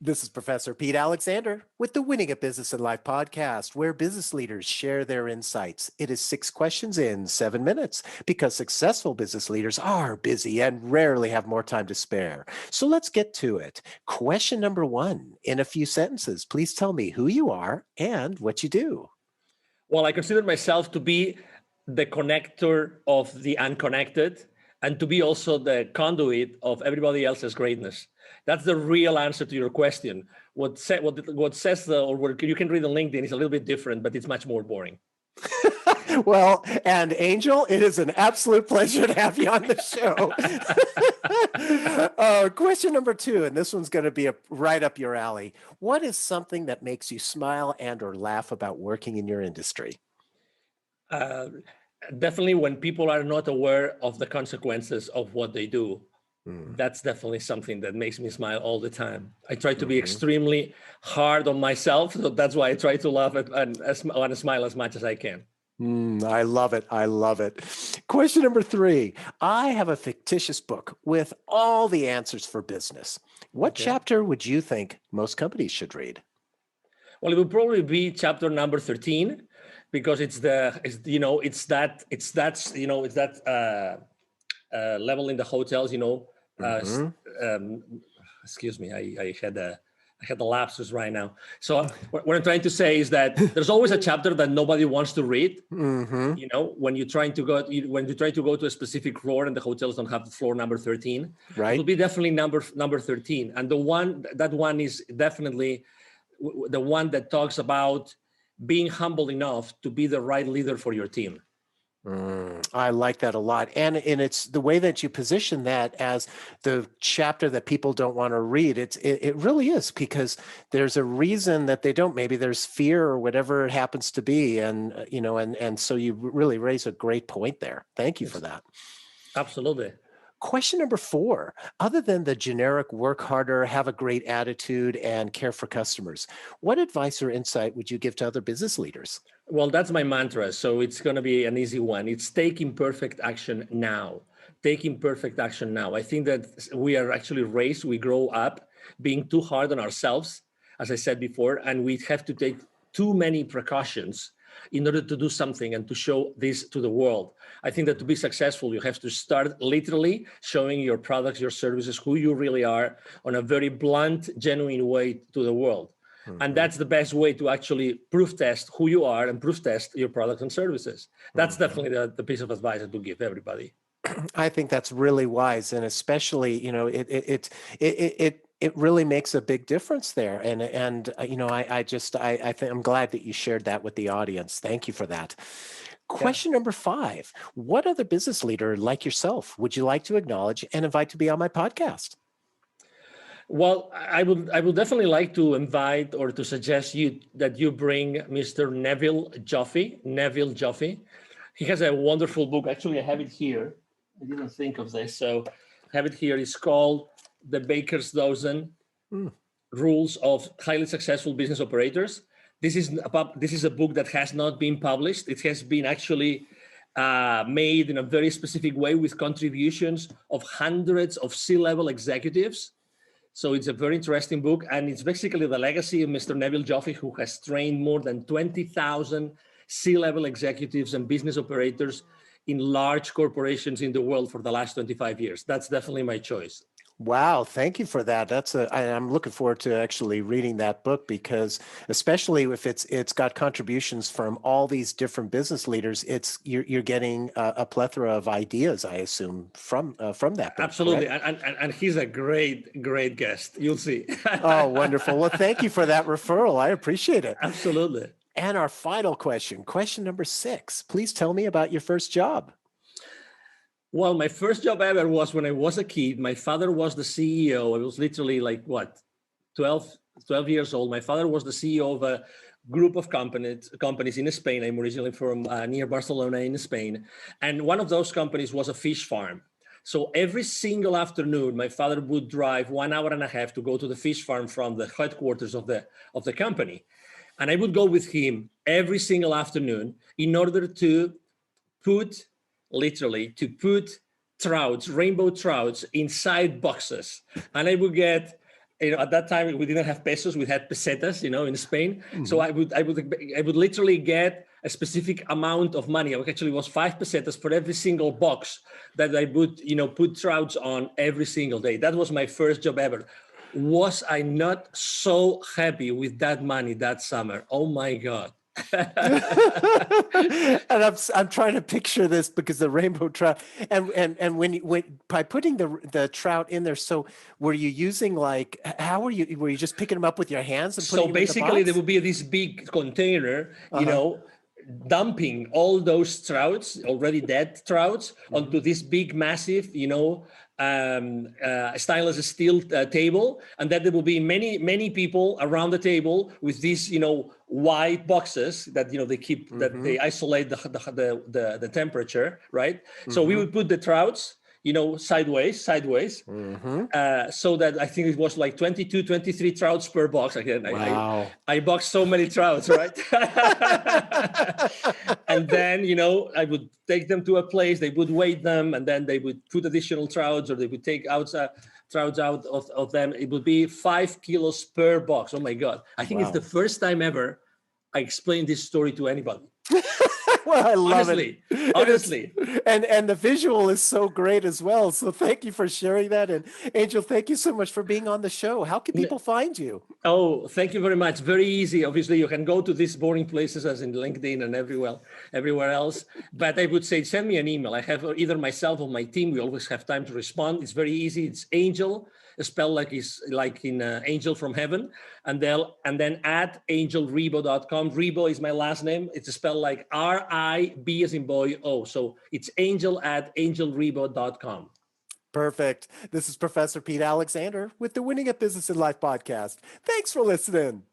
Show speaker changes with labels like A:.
A: This is Professor Pete Alexander with the Winning at Business and Life podcast, where business leaders share their insights. It is 6 questions in 7 minutes because successful business leaders are busy and rarely have more time to spare. So let's get to it. Question number 1, in a few sentences, please tell me who you are and what you do.
B: Well, I consider myself to be the connector of the unconnected and to be also the conduit of everybody else's greatness. That's the real answer to your question. What says or what you can read on LinkedIn is a little bit different, but it's much more boring.
A: Well, and Angel, it is an absolute pleasure to have you on the show. Question number 2, and this one's going to be right up your alley. What is something that makes you smile and or laugh about working in your industry?
B: Definitely when people are not aware of the consequences of what they do. That's definitely something that makes me smile all the time. I try to be extremely hard on myself, so that's why I try to laugh and smile as much as I can.
A: I love it. I love it. Question number 3. I have a fictitious book with all the answers for business. What chapter would you think most companies should read?
B: Well, it would probably be chapter number 13, because it's that level in the hotels, excuse me, I had a lapsus right now. So what I'm trying to say is that there's always a chapter that nobody wants to read. When you're trying to go to a specific floor and the hotels don't have the floor number 13,
A: right?
B: It'll be definitely number 13. And that one is definitely the one that talks about being humble enough to be the right leader for your team.
A: I like that a lot. And it's the way that you position that as the chapter that people don't want to read. It really is, because there's a reason that they don't. Maybe there's fear or whatever it happens to be. And, and so you really raise a great point there. Thank you for that.
B: Absolutely.
A: Question number 4, other than the generic work harder, have a great attitude, and care for customers, what advice or insight would you give to other business leaders?
B: Well, that's my mantra. So it's going to be an easy one. It's take imperfect action now. Take imperfect action now. I think that we are actually raised, we grow up being too hard on ourselves, as I said before, and we have to take too many precautions in order to do something and to show this to the world. I think that to be successful, you have to start literally showing your products, your services, who you really are, on a very blunt, genuine way to the world. And that's the best way to actually proof test who you are and proof test your products and services. That's definitely the piece of advice that we give everybody.
A: I think that's really wise, and especially, it really makes a big difference there. And I think I'm glad that you shared that with the audience. Thank you for that. Question number 5, what other business leader like yourself would you like to acknowledge and invite to be on my podcast?
B: Well, I would definitely like to invite or to suggest that you bring Mr. 𝐁𝐵𝐿 Joffe. He has a wonderful book. Actually, I have it here. I didn't think of this, so I have it here. It's called The Baker's Dozen: Rules of Highly Successful Business Operators. This is a book that has not been published. It has been actually made in a very specific way with contributions of hundreds of C-level executives. So it's a very interesting book, and it's basically the legacy of Mr. 𝐁𝐵𝐿 Joffe, who has trained more than 20,000 C-level executives and business operators in large corporations in the world for the last 25 years. That's definitely my choice.
A: Wow, thank you for that. I'm looking forward to actually reading that book, because especially if it's got contributions from all these different business leaders, you're getting a plethora of ideas, I assume, from that book.
B: Absolutely, and he's a great guest. You'll see.
A: Oh, wonderful. Well, thank you for that referral. I appreciate it.
B: Absolutely.
A: And our final question number 6. Please tell me about your first job.
B: Well, my first job ever was when I was a kid. My father was the CEO. I was literally 12 years old. My father was the CEO of a group of companies in Spain. I'm originally from near Barcelona in Spain. And one of those companies was a fish farm. So every single afternoon, my father would drive 1 hour and a half to go to the fish farm from the headquarters of the company. And I would go with him every single afternoon in order to put trouts, rainbow trouts, inside boxes. And I would get at that time we didn't have pesos, we had pesetas, in Spain. So
A: Mm-hmm.
B: I would literally get a specific amount of money. Actually, it was 5 pesetas for every single box that I would, put trouts on every single day. That was my first job ever. Was I not so happy with that money that summer? Oh my God.
A: And I'm trying to picture this because the rainbow trout and when by putting the trout in there, so were you using how were you just picking them up with your hands and putting
B: So
A: them in the
B: basically, there
A: box?
B: would be this big container,
A: Uh-huh.
B: dumping all those trouts, already dead trouts,
A: Mm-hmm.
B: onto this big, massive, stainless steel table, and then there will be many, many people around the table with these, white boxes that they keep that
A: Mm-hmm.
B: they isolate the temperature, right? So we
A: Mm-hmm.
B: would put the trouts, sideways,
A: Mm-hmm.
B: so that I think it was like 22, 23 trouts per box. Again,
A: Wow.
B: I boxed so many trouts, right? And then, I would take them to a place, they would weigh them, and then they would put additional trouts, or they would take trouts out of them. It would be 5 kilos per box. Oh my God. I think it's
A: Wow.
B: the first time ever I explained this story to anybody.
A: Well, I love
B: Honestly,
A: it.
B: honestly.
A: And the visual is so great as well. So thank you for sharing that. And Angel, thank you so much for being on the show. How can people find you?
B: Oh, thank you very much. Very easy. Obviously, you can go to these boring places as in LinkedIn and everywhere else. But I would say send me an email. I have either myself or my team. We always have time to respond. It's very easy. It's Angel, spelled like in Angel from Heaven, and then at @angelrebo.com. Rebo is my last name. It's spelled like RIB as in boy O. So it's Angel at angelrebo.com.
A: Perfect. This is Professor Pete Alexander with the Winning at Business and Life podcast. Thanks for listening.